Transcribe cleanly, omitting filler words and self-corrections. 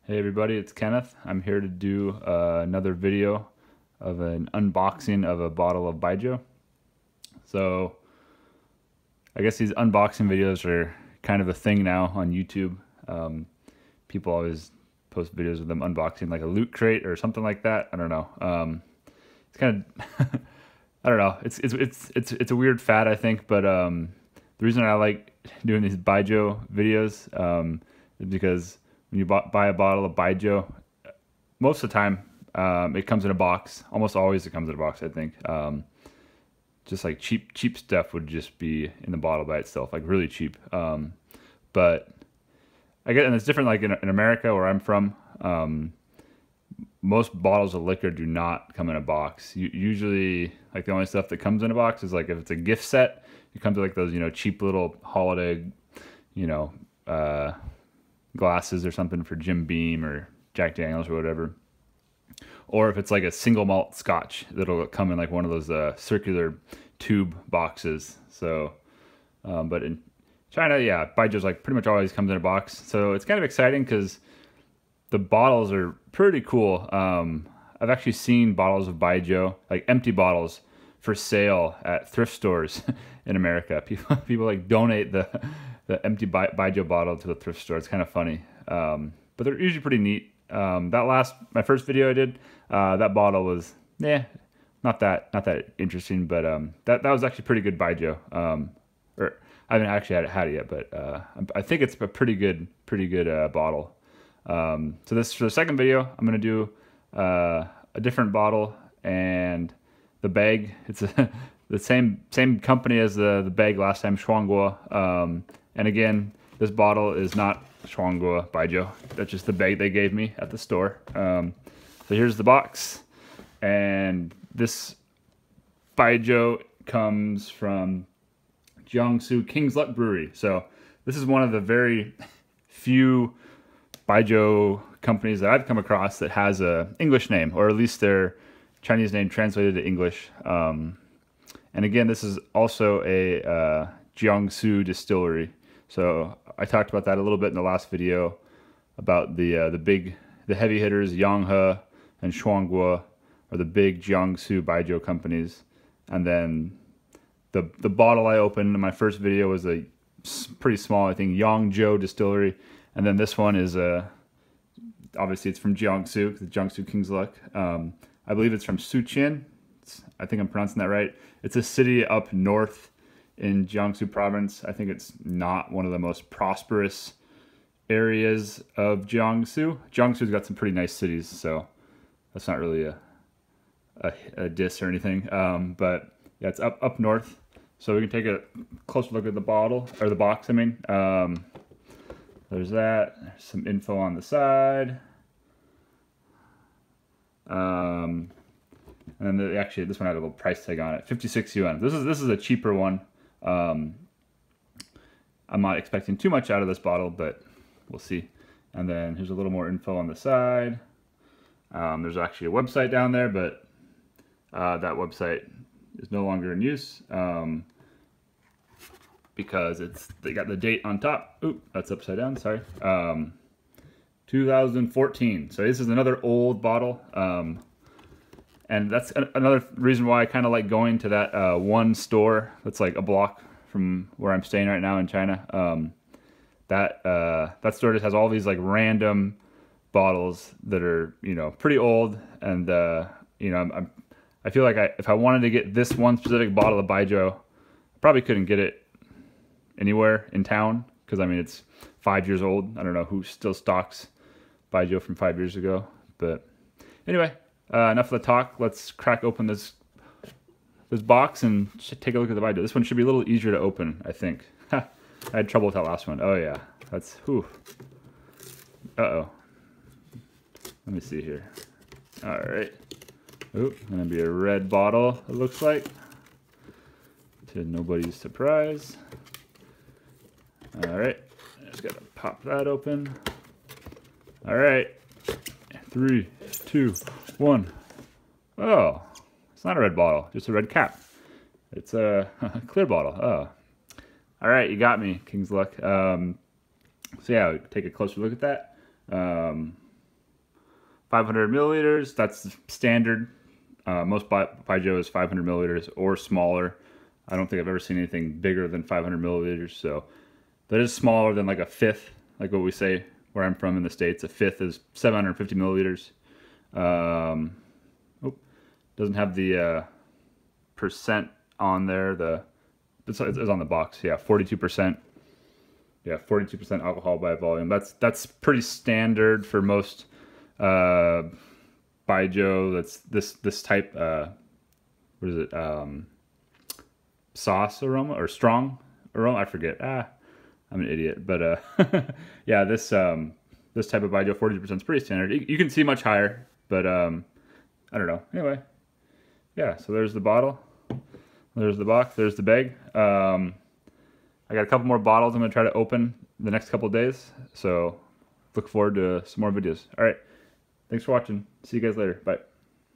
Hey everybody, it's Kenneth. I'm here to do another video of an unboxing of a bottle of Baijiu. So I guess these unboxing videos are kind of a thing now on YouTube. People always post videos of them unboxing like a loot crate or something like that. I don't know. It's kind of I don't know. It's a weird fad, I think. But the reason I like doing these Baijiu videos is because when you buy a bottle of Baijiu, most of the time it comes in a box. Almost always it comes in a box, I think. Just like cheap stuff would just be in the bottle by itself, like really cheap. But I get, and it's different like in America where I'm from. Most bottles of liquor do not come in a box. Usually, like the only stuff that comes in a box is like if it's a gift set, it comes with like those, cheap little holiday, glasses or something for Jim Beam or Jack Daniels or whatever. Or if it's like a single malt scotch, that'll come in like one of those circular tube boxes. So, but in China, yeah, Baijiu's like pretty much always comes in a box. So it's kind of exciting because the bottles are pretty cool. I've actually seen bottles of Baijiu, like empty bottles, for sale at thrift stores in America. People like donate the empty Baijiu bottle to the thrift store. It's kind of funny, but they're usually pretty neat. My first video I did, that bottle was not that interesting, but that was actually pretty good Baijiu. Or I haven't actually had it yet, but I think it's a pretty good bottle. So this for the second video, I'm gonna do a different bottle, and the bag. It's the same company as the bag last time, Shuangguo. And again, this bottle is not Shuangguo Baijiu. That's just the bag they gave me at the store. So here's the box, and this Baijiu comes from Jiangsu King's Luck Brewery. So this is one of the very few Baijiu companies that I've come across that has a English name, or at least their Chinese name translated to English. And again, this is also a Jiangsu distillery. So I talked about that a little bit in the last video about the heavy hitters, Yanghe and Shuangguo, are the big Jiangsu Baijiu companies. And then the bottle I opened in my first video was a pretty small, I think, Yangzhou distillery. And then this one is obviously it's from Jiangsu, the Jiangsu King's Luck. I believe it's from Suqing. I think I'm pronouncing that right. It's a city up north in Jiangsu province. I think it's not one of the most prosperous areas of Jiangsu. Jiangsu's got some pretty nice cities, so that's not really a diss or anything. But yeah, it's up north. So we can take a closer look at the bottle, or the box, I mean. There's that. There's some info on the side. And then actually this one had a little price tag on it, 56 yuan. This is a cheaper one. I'm not expecting too much out of this bottle, but we'll see. And then here's a little more info on the side. There's actually a website down there, but that website is no longer in use because they got the date on top. Oop, that's upside down, sorry. 2014. So this is another old bottle. And that's another reason why I kind of like going to that one store that's like a block from where I'm staying right now in China. That store just has all these like random bottles that are pretty old, and I feel like if I wanted to get this one specific bottle of Baijiu, I probably couldn't get it anywhere in town because I mean it's 5 years old. I don't know who still stocks Baijiu from 5 years ago, but anyway. Enough of the talk. Let's crack open this box and take a look at the Baijiu. This one should be a little easier to open, I think. I had trouble with that last one. Oh yeah, that's whew. Uh-oh. Let me see here. All right. Oop, gonna be a red bottle, it looks like. To nobody's surprise. All right, just gotta pop that open. All right, 3, 2, 1. Oh, it's not a red bottle, just a red cap. It's a clear bottle. Oh, all right, you got me, King's Luck. So yeah, we take a closer look at that. 500 milliliters. That's standard. Most Baijiu is 500 milliliters or smaller. I don't think I've ever seen anything bigger than 500 milliliters. So that is smaller than like a fifth, like what we say where I'm from in the States. A fifth is 750 milliliters. Doesn't have the percent on there. It's on the box. Yeah, 42%. Yeah, 42% alcohol by volume. That's pretty standard for most Baijiu. That's this type. What is it? Sauce aroma or strong aroma? I forget. I'm an idiot. But yeah, this type of Baijiu, 40% is pretty standard. You can see much higher, but I don't know. Anyway, yeah. So there's the bottle. There's the box. There's the bag. I got a couple more bottles I'm going to try to open the next couple of days. So look forward to some more videos. All right. Thanks for watching. See you guys later. Bye.